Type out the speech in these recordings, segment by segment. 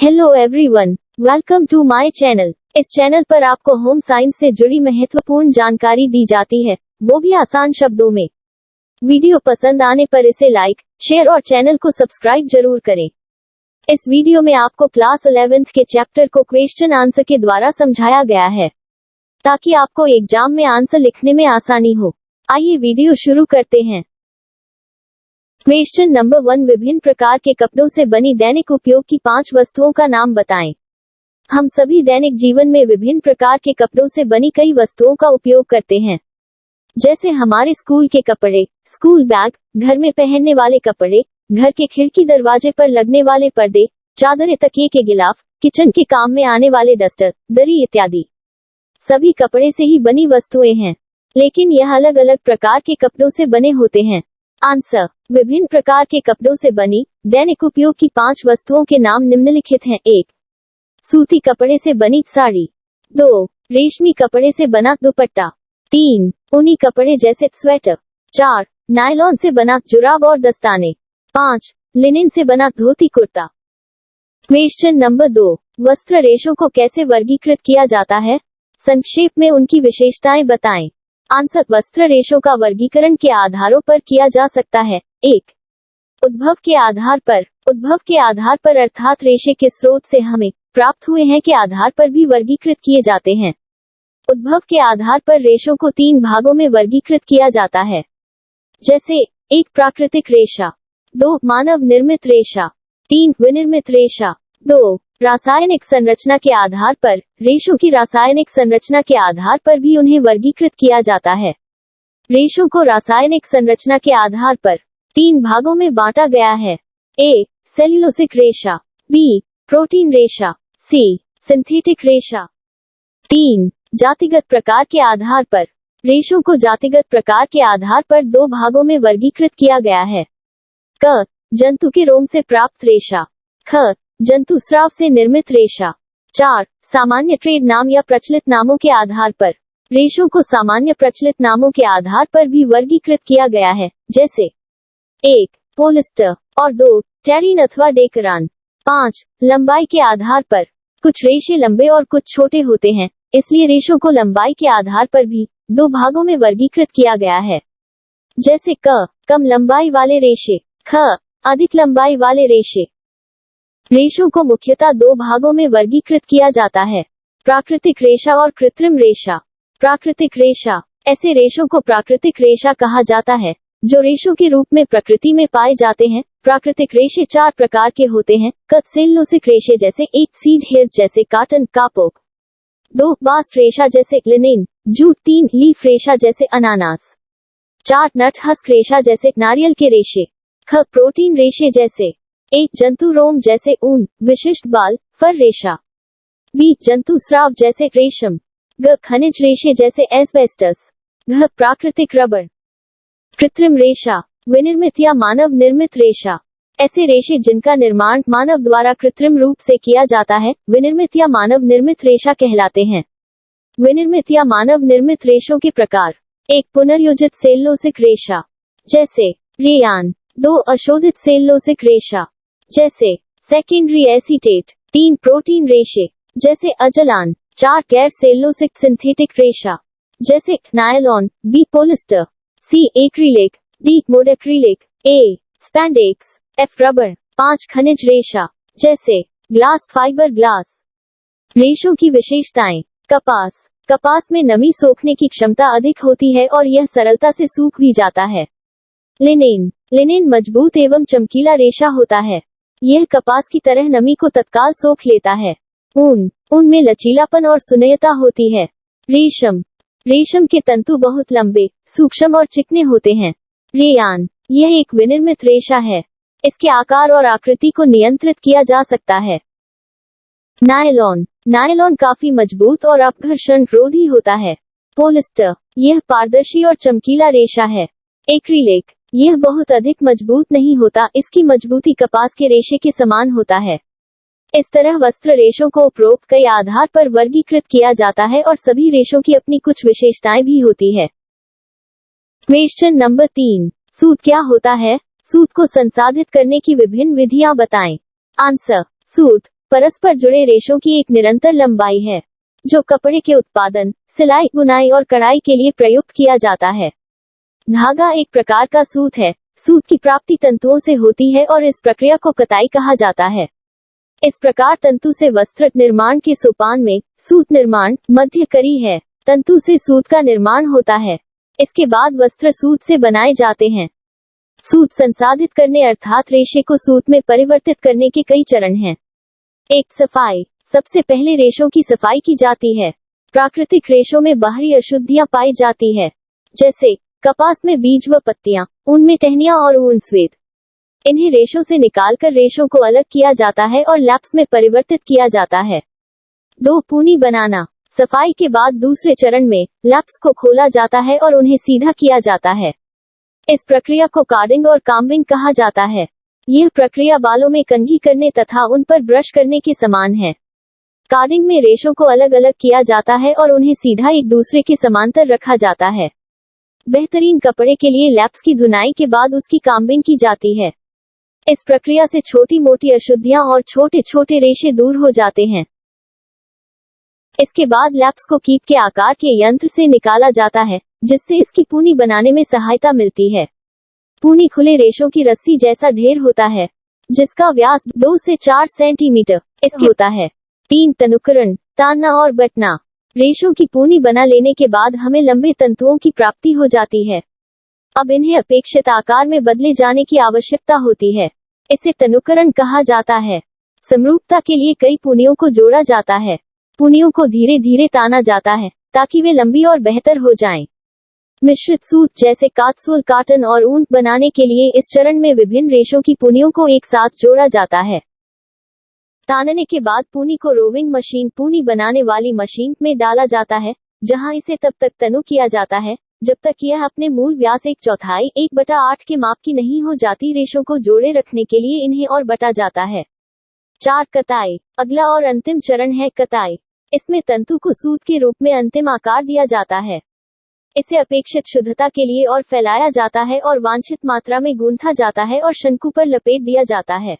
Hello everyone, welcome to my channel. इस channel पर आपको होम साइंस से जुड़ी महत्वपूर्ण जानकारी दी जाती है, वो भी आसान शब्दों में। वीडियो पसंद आने पर इसे लाइक, शेयर और चैनल को सब्सक्राइब जरूर करें। इस वीडियो में आपको क्लास 11th के चैप्टर को क्वेश्चन आंसर के द्वारा समझाया गया है, ताकि आपको एग्जाम में आंसर लिखने में आसानी हो। आइए वीडियो शुरू करते हैं। क्वेश्चन नंबर 1, विभिन्न प्रकार के कपड़ों से बनी दैनिक उपयोग की 5 वस्तुओं का नाम बताएं। हम सभी दैनिक जीवन में विभिन्न प्रकार के कपड़ों से बनी कई वस्तुओं का उपयोग करते हैं, जैसे हमारे स्कूल के कपड़े, स्कूल बैग, घर में पहनने वाले कपड़े, घर के खिड़की दरवाजे पर लगने वाले पर्दे, चादरें, तकिए के गिलाफ, किचन के काम में आने वाले डस्टर, दरी इत्यादि। सभी कपड़े से ही बनी वस्तुएं हैं, लेकिन यह अलग अलग प्रकार के कपड़ों से बने होते हैं। आंसर: विभिन्न प्रकार के कपड़ों से बनी दैनिक उपयोग की 5 वस्तुओं के नाम निम्नलिखित हैं। 1. सूती कपड़े से बनी साड़ी। 2. रेशमी कपड़े से बना दुपट्टा। 3. ऊनी कपड़े जैसे स्वेटर। 4. नायलॉन से बना जुराब और दस्ताने। 5. लिनन से बना धोती कुर्ता। क्वेश्चन नंबर 2, वस्त्र रेशों को कैसे वर्गीकृत किया जाता है? संक्षेप में उनकी विशेषताएं बताएं। आंसर: वस्त्र रेशों का वर्गीकरण के आधारों पर किया जा सकता है। 1. उद्भव के आधार पर। उद्भव के आधार पर अर्थात रेशे के स्रोत से हमें प्राप्त हुए हैं के आधार पर भी वर्गीकृत किए जाते हैं। उद्भव के आधार पर रेशों को 3 भागों में वर्गीकृत किया जाता है, जैसे 1. प्राकृतिक रेशा। 2. मानव निर्मित रेशा। 3. विनिर्मित रेशा। 2. रासायनिक संरचना के आधार पर। रेशों की रासायनिक संरचना के आधार पर भी उन्हें वर्गीकृत किया जाता है। रेशों को रासायनिक संरचना के आधार पर 3 भागों में बांटा गया है। ए. सेल्यूलोसिक रेशा। बी. प्रोटीन रेशा। सी. सिंथेटिक रेशा। 3. जातिगत प्रकार के आधार पर। रेशों को जातिगत प्रकार के आधार पर 2 भागों में वर्गीकृत किया गया है। क. जंतु के रोम से प्राप्त रेशा। ख. जंतु स्राव से निर्मित रेशा। 4. सामान्य ट्रेड नाम या प्रचलित नामों के आधार पर। रेशों को सामान्य प्रचलित नामों के आधार पर भी वर्गीकृत किया गया है, जैसे 1. पोलिस्टर और 2. टेरिन अथवा डेकरान। 5. लंबाई के आधार पर। कुछ रेशे लंबे और कुछ छोटे होते हैं, इसलिए रेशों को लंबाई के आधार पर भी 2 भागों में वर्गीकृत किया गया है, जैसे क. कम लंबाई वाले रेशे। ख. अधिक लंबाई वाले रेशे। रेशों को मुख्यतः 2 भागों में वर्गीकृत किया जाता है, प्राकृतिक रेशा और कृत्रिम रेशा। प्राकृतिक रेशा: ऐसे रेशों को प्राकृतिक रेशा कहा जाता है जो रेशों के रूप में प्रकृति में पाए जाते हैं। प्राकृतिक रेशे 4 प्रकार के होते हैं। क. सेल्यूलोसिक रेशे जैसे 1. सीड हेयर्स जैसे काटन, कापोक। 2. बास्ट रेशा जैसे लिनेन, जूट। 3. लीफ रेशा जैसे अनानास। 4. नट हस्क रेशा जैसे नारियल के रेशे। ख. प्रोटीन रेशे जैसे 1. जंतु रोम जैसे ऊन, विशिष्ट बाल, फर रेशा। बी. जंतु स्राव जैसे रेशम। ग. खनिज रेशे जैसे एस्बेस्टस। घ. प्राकृतिक रबर। कृत्रिम रेशा: विनिर्मित या मानव निर्मित रेशा। ऐसे रेशे जिनका निर्माण मानव द्वारा कृत्रिम रूप से किया जाता है, विनिर्मित या मानव निर्मित रेशा कहलाते हैं। विनिर्मित या मानव निर्मित रेशों के प्रकार: 1. पुनर्योजित सेल्यूलोसिक रेशा जैसे रेयान। 2. अशोधित सेल्यूलोसिक रेशा जैसे सेकेंडरी एसीटेट। 3. प्रोटीन रेशे जैसे अजलान। 4. गैर सेल्यूलोसिक सिंथेटिक रेशा जैसे नायलॉन। बी. पोलिस्टर। सी. एक्रिलिक। डी. मोडेक्रिलिक। ए. स्पैंडेक्स। एफ. रबर। 5. खनिज रेशा जैसे ग्लास फाइबर ग्लास। रेशों की विशेषताएं: कपास। कपास में नमी सोखने की क्षमता अधिक होती है और यह सरलता से सूख भी जाता है। लिनेन। लिनेन मजबूत एवं चमकीला रेशा होता है, यह कपास की तरह नमी को तत्काल सोख लेता है। ऊन। ऊन में लचीलापन और सुन्नयता होती है। रेशम। रेशम के तंतु बहुत लंबे, सूक्ष्म और चिकने होते हैं। रेयान। यह एक विनिर्मित रेशा है, इसके आकार और आकृति को नियंत्रित किया जा सकता है। नायलॉन। नायलॉन काफी मजबूत और अपघर्षण रोधी होता है। पोलिस्टर। यह पारदर्शी और चमकीला रेशा है। एक्रिलिक। यह बहुत अधिक मजबूत नहीं होता, इसकी मजबूती कपास के रेशे के समान होता है। इस तरह वस्त्र रेशों को उपरोक्त कई आधार पर वर्गीकृत किया जाता है और सभी रेशों की अपनी कुछ विशेषताएं भी होती है। क्वेश्चन नंबर 3, सूत क्या होता है? सूत को संसाधित करने की विभिन्न विधियां बताएं। आंसर: सूत परस्पर जुड़े रेशों की एक निरंतर लंबाई है जो कपड़े के उत्पादन, सिलाई, बुनाई और कढ़ाई के लिए प्रयुक्त किया जाता है। धागा एक प्रकार का सूत है। सूत की प्राप्ति तंतुओं से होती है और इस प्रक्रिया को कताई कहा जाता है। इस प्रकार तंतु से वस्त्र निर्माण के सोपान में सूत निर्माण मध्य कड़ी है। तंतु से सूत का निर्माण होता है। इसके बाद वस्त्र सूत से बनाए जाते हैं। सूत संसाधित करने अर्थात रेशे को सूत में परिवर्तित करने के कई चरण हैं। एक, सफाई। सबसे पहले रेशों की सफाई की जाती है। प्राकृतिक रेशों में बाहरी अशुद्धियां पाई जाती है, जैसे कपास में बीज व पत्तियां, ऊन में टहनियां और ऊन स्वेद। इन्हें रेशों से निकालकर रेशों को अलग किया जाता है और लैप्स में परिवर्तित किया जाता है। 2, पूनी बनाना। सफाई के बाद दूसरे चरण में लैप्स को खोला जाता है और उन्हें सीधा किया जाता है। इस प्रक्रिया को कार्डिंग और काम्बिंग कहा जाता है। यह प्रक्रिया बालों में कंघी करने तथा उन पर ब्रश करने के समान है। कार्डिंग में रेशों को अलग अलग किया जाता है और उन्हें सीधा एक दूसरे के समांतर रखा जाता है। बेहतरीन कपड़े के लिए लैप्स की धुनाई के बाद उसकी काम्बिंग की जाती है। इस प्रक्रिया से छोटी मोटी अशुद्धियां और छोटे छोटे रेशे दूर हो जाते हैं। इसके बाद लैप्स को कीप के आकार के यंत्र से निकाला जाता है, जिससे इसकी पूनी बनाने में सहायता मिलती है। पूनी खुले रेशों की रस्सी जैसा ढेर होता है, जिसका व्यास 2 से 4 सेंटीमीटर इसके होता है। 3, तनुकरण, तानना और बटना। रेशों की पूनी बना लेने के बाद हमें लंबे तंतुओं की प्राप्ति हो जाती है। अब इन्हें अपेक्षित आकार में बदले जाने की आवश्यकता होती है। इसे तनुकरण कहा जाता है। समरूपता के लिए कई पूनियों को जोड़ा जाता है। पूनियों को धीरे धीरे ताना जाता है ताकि वे लंबी और बेहतर हो जाएं। मिश्रित सूत जैसे काटसूल, कॉटन और ऊन बनाने के लिए इस चरण में विभिन्न रेशों की पूनियों को एक साथ जोड़ा जाता है। तानने के बाद पूनी को रोविंग मशीन, पूनी बनाने वाली मशीन में डाला जाता है, जहां इसे तब तक तनु किया जाता है जब तक यह अपने मूल व्यास 1/4 1/8 के माप की नहीं हो जाती। रेशों को जोड़े रखने के लिए इन्हें और बटा जाता है। 4, कताई। अगला और अंतिम चरण है कताई। इसमें तंतु को सूत के रूप में अंतिम आकार दिया जाता है। इसे अपेक्षित शुद्धता के लिए और फैलाया जाता है और वांछित मात्रा में गूंथा जाता है और शंकु पर लपेट दिया जाता है।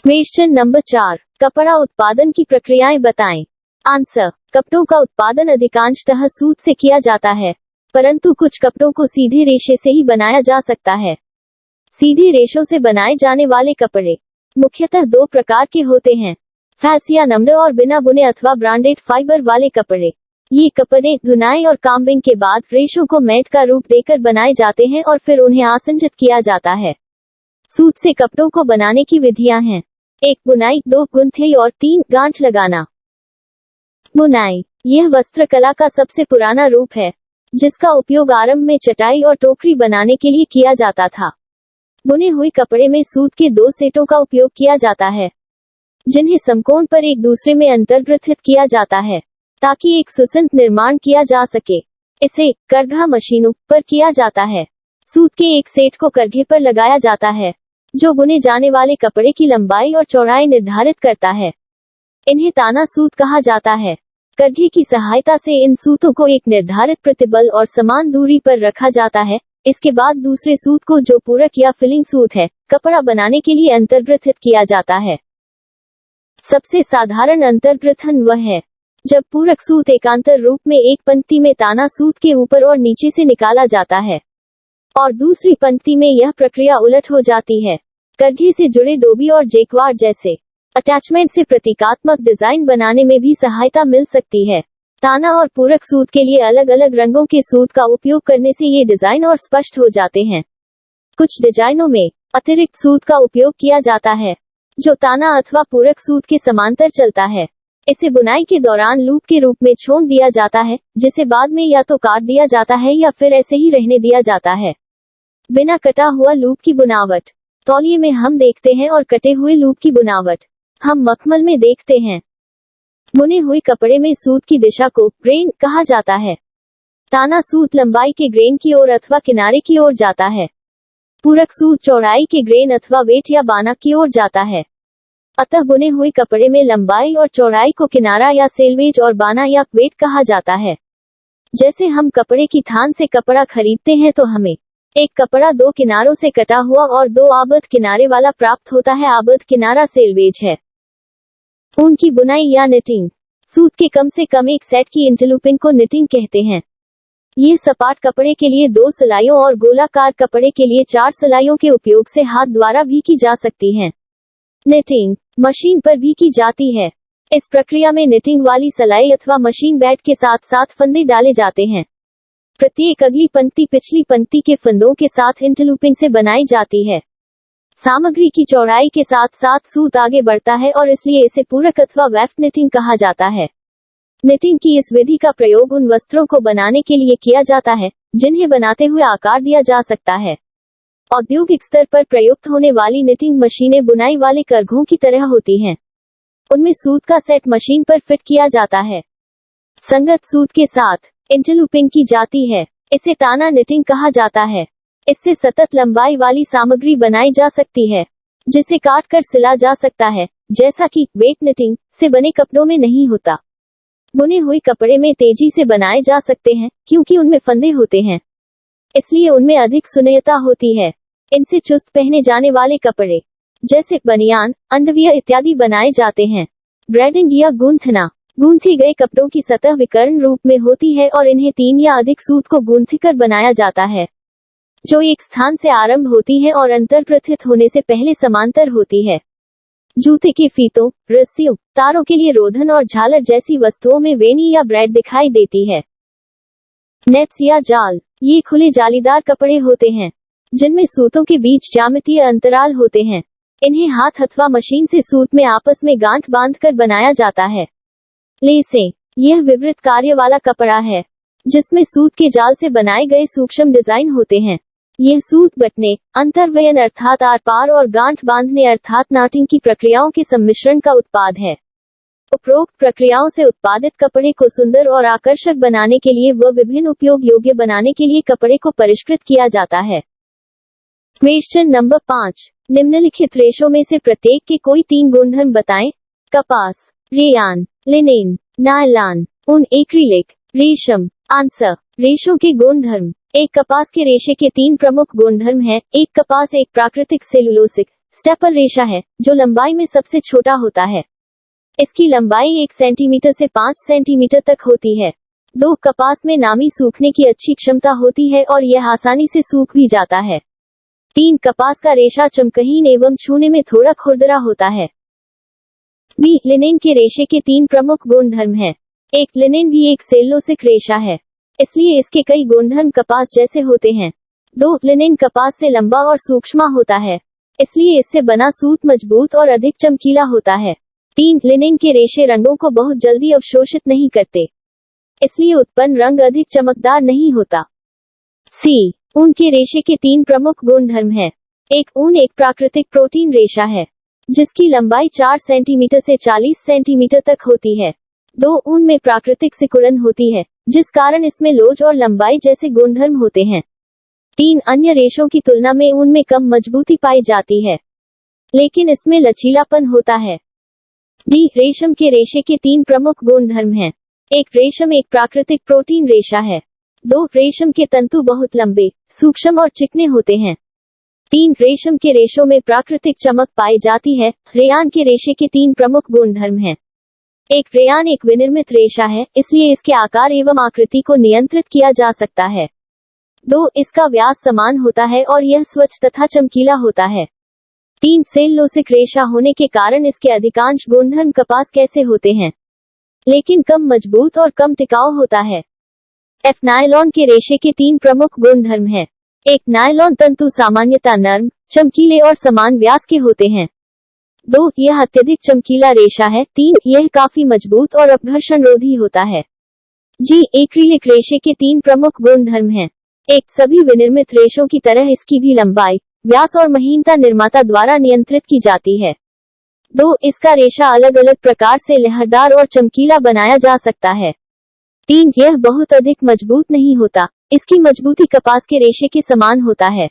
क्वेश्चन नंबर 4, कपड़ा उत्पादन की प्रक्रियाएं बताएं। आंसर, कपड़ों का उत्पादन अधिकांशतः सूत से किया जाता है, परंतु कुछ कपड़ों को सीधे रेशे से ही बनाया जा सकता है। सीधे रेशों से बनाए जाने वाले कपड़े मुख्यतः 2 प्रकार के होते हैं, फैंसी या नम्र और बिना बुने अथवा ब्रांडेड फाइबर वाले कपड़े। ये कपड़े धुनाई और काम्बिंग के बाद रेशों को मैट का रूप देकर बनाए जाते हैं और फिर उन्हें आसंजित किया जाता है। सूत से कपड़ों को बनाने की विधियां हैं। 1, बुनाई, 2, गुंथी और 3, गांठ लगाना। बुनाई, यह वस्त्रकला का सबसे पुराना रूप है, जिसका उपयोग आरंभ में चटाई और टोकरी बनाने के लिए किया जाता था। बुने हुए कपड़े में सूत के 2 सेटों का उपयोग किया जाता है, जिन्हें समकोण पर एक दूसरे में अंतर्ग्रथित किया जाता है ताकि एक सुसंत निर्माण किया जा सके। इसे करघा मशीनों पर किया जाता है। सूत के एक सेट को करघे पर लगाया जाता है, जो बुने जाने वाले कपड़े की लंबाई और चौड़ाई निर्धारित करता है। इन्हें ताना सूत कहा जाता है। करघे की सहायता से इन सूतों को एक निर्धारित प्रतिबल और समान दूरी पर रखा जाता है। इसके बाद दूसरे सूत को, जो पूरक या फिलिंग सूत है, कपड़ा बनाने के लिए अंतर्ग्रथित किया जाता है। सबसे साधारण अंतर्ग्रथन वह है जब पूरक सूत एकांतर रूप में एक पंक्ति में ताना सूत के ऊपर और नीचे से निकाला जाता है और दूसरी पंक्ति में यह प्रक्रिया उलट हो जाती है। करघे से जुड़े डोबी और जैक्वार्ड जैसे अटैचमेंट से प्रतीकात्मक डिजाइन बनाने में भी सहायता मिल सकती है। ताना और पूरक सूत के लिए अलग अलग रंगों के सूत का उपयोग करने से ये डिजाइन और स्पष्ट हो जाते हैं। कुछ डिजाइनों में अतिरिक्त सूत का उपयोग किया जाता है, जो ताना अथवा पूरक सूत के समांतर चलता है। इसे बुनाई के दौरान लूप के रूप में छोड़ दिया जाता है, जिसे बाद में या तो काट दिया जाता है या फिर ऐसे ही रहने दिया जाता है। बिना कटा हुआ लूप की बुनावट तौलिए में हम देखते हैं और कटे हुए लूप की बुनावट हम मखमल में देखते हैं। बुने हुए कपड़े में सूत की दिशा को ग्रेन कहा जाता है। ताना सूत लंबाई के ग्रेन की ओर अथवा किनारे की ओर जाता है। पूरक सूत चौड़ाई के ग्रेन अथवा वेट या बाना की ओर जाता है। अतः बुने हुए कपड़े में लंबाई और चौड़ाई को किनारा या सेल्वेज और बाना या वेट कहा जाता है। जैसे हम कपड़े की थान से कपड़ा खरीदते हैं तो हमें एक कपड़ा 2 किनारों से कटा हुआ और 2 आबद्ध किनारे वाला प्राप्त होता है। आबद्ध किनारा सेल्वेज है। ऊन की बुनाई या निटिंग। सूत के कम से कम एक सेट की इंटरलूपिंग को निटिंग कहते हैं। ये सपाट कपड़े के लिए 2 सिलाइयों और गोलाकार कपड़े के लिए 4 सिलाइयों के उपयोग से हाथ द्वारा भी की जा सकती है। निटिंग मशीन पर भी की जाती है। इस प्रक्रिया में निटिंग वाली सिलाई अथवा मशीन बेड के साथ साथ फंदे डाले जाते हैं। प्रत्येक अगली पंक्ति पिछली पंक्ति के फंदों के साथ इंटरलूपिंग से बनाई जाती है। सामग्री की चौड़ाई के साथ साथ सूत आगे बढ़ता है और इसलिए इसे पूरक अथवा वेफ्ट निटिंग कहा जाता है। निटिंग की इस विधि का प्रयोग उन वस्त्रों को बनाने के लिए किया जाता है जिन्हें बनाते हुए आकार दिया जा सकता है। औद्योगिक स्तर पर प्रयुक्त होने वाली निटिंग मशीनें बुनाई वाले करघों की तरह होती हैं। उनमें सूत का सेट मशीन पर फिट किया जाता है। संगत सूत के साथ इंटरलूपिंग की जाती है। इसे ताना निटिंग कहा जाता है। इससे सतत लंबाई वाली सामग्री बनाई जा सकती है जिसे काट कर सिला जा सकता है, जैसा कि वेट निटिंग से बने कपड़ों में नहीं होता। बुने हुए कपड़े में तेजी से बनाए जा सकते हैं क्योंकि उनमें फंदे होते हैं, इसलिए उनमें अधिक सुन्नयता होती है। इनसे चुस्त पहने जाने वाले कपड़े जैसे बनियान, अंडरवियर इत्यादि बनाए जाते हैं। ब्रेडिंग या गूंथना। गूंथे गए कपड़ों की सतह विकर्ण रूप में होती है और इन्हें 3 या अधिक सूत को गूंथकर बनाया जाता है, जो एक स्थान से आरंभ होती है और अंतर्प्रथित होने से पहले समांतर होती है। जूते के फीतों, रस्सियों, तारों के लिए रोधन और झालर जैसी वस्तुओं में वेनी या ब्रेड दिखाई देती है। नेट्स या जाल। ये खुले जालीदार कपड़े होते हैं जिनमें सूतों के बीच ज्यामितीय अंतराल होते हैं। इन्हें हाथ अथवा मशीन से सूत में आपस में गांठ बांधकर बनाया जाता है। लेसें। यह विवृत कार्य वाला कपड़ा है जिसमें सूत के जाल से बनाए गए सूक्ष्म डिजाइन होते हैं। यह सूत बटने, अंतर्वयन अर्थात आर पार और गांठ बांधने अर्थात नाटिंग की प्रक्रियाओं के सम्मिश्रण का उत्पाद है। उपरोक्त प्रक्रियाओं से उत्पादित कपड़े को सुंदर और आकर्षक बनाने के लिए व विभिन्न उपयोग योग्य बनाने के लिए कपड़े को परिष्कृत किया जाता है। Question number 5। निम्नलिखित रेशों में से प्रत्येक के कोई 3 गुणधर्म बताएं। कपास, रेयान, लिनेन, नायलॉन, ऊन, एक्रिलिक, रेशम। आंसर। रेशों के गुणधर्म। एक कपास के रेशे के 3 प्रमुख गुणधर्म हैं। एक कपास एक प्राकृतिक सेलुलोसिक स्टेपल रेशा है जो लंबाई में सबसे छोटा होता है। इसकी लंबाई 1 सेंटीमीटर से 5 सेंटीमीटर तक होती है। 2 कपास में नामी सूखने की अच्छी क्षमता होती है और यह आसानी से सूख भी जाता है। 3 कपास का रेशा चमकहीन एवं छूने में थोड़ा खुरदरा होता है। बी। लिनेन के रेशे के 3 प्रमुख गुणधर्म हैं। एक, लिनेन भी एक सेलुलोसिक रेशा है, इसलिए इसके कई गुणधर्म कपास जैसे होते हैं। 2. लिनेन कपास से लंबा और सूक्ष्म होता है, इसलिए इससे बना सूत मजबूत और अधिक चमकीला होता है। 3. लिनेन के रेशे रंगों को बहुत जल्दी अवशोषित नहीं करते, इसलिए उत्पन्न रंग अधिक चमकदार नहीं होता। सी। ऊन के रेशे के 3 प्रमुख गुणधर्म हैं। एक, ऊन एक प्राकृतिक प्रोटीन रेशा है जिसकी लंबाई 4 सेंटीमीटर से 40 सेंटीमीटर तक होती है। 2. ऊन में प्राकृतिक सिकुड़न होती है जिस कारण इसमें लोच और लंबाई जैसे गुणधर्म होते हैं। 3. अन्य रेशों की तुलना में ऊन में कम मजबूती पाई जाती है, लेकिन इसमें लचीलापन होता है। डी। रेशम के रेशे के 3 प्रमुख गुणधर्म हैं। एक, रेशम एक प्राकृतिक प्रोटीन रेशा है। 2. रेशम के तंतु बहुत लंबे, सूक्ष्म और चिकने होते हैं। 3. रेशम के रेशों में प्राकृतिक चमक पाई जाती है। रेयान के रेशे के 3 प्रमुख गुणधर्म हैं। एक, रेयान एक विनिर्मित रेशा है, इसलिए इसके आकार एवं आकृति को नियंत्रित किया जा सकता है। 2. इसका व्यास समान होता है और यह स्वच्छ तथा चमकीला होता है। 3. सेलुलोसिक रेशा होने के कारण इसके अधिकांश गुणधर्म कपास कैसे होते हैं, लेकिन कम मजबूत और कम टिकाऊ होता है। एफ। नायलॉन के रेशे के 3 प्रमुख गुणधर्म हैं। एक, नायलॉन तंतु सामान्यतः नर्म, चमकीले और समान व्यास के होते हैं। 2. यह अत्यधिक चमकीला रेशा है। 3. यह काफी मजबूत और अपघर्षण रोधी होता है। जी। एक्रिलिक रेशे के 3 प्रमुख गुणधर्म हैं। एक, सभी विनिर्मित रेशों की तरह इसकी भी लंबाई, व्यास और महीनता निर्माता द्वारा नियंत्रित की जाती है। 2. इसका रेशा अलग अलग प्रकार से लहरदार और चमकीला बनाया जा सकता है। 3. यह बहुत अधिक मजबूत नहीं होता, इसकी मजबूती कपास के रेशे के समान होता है।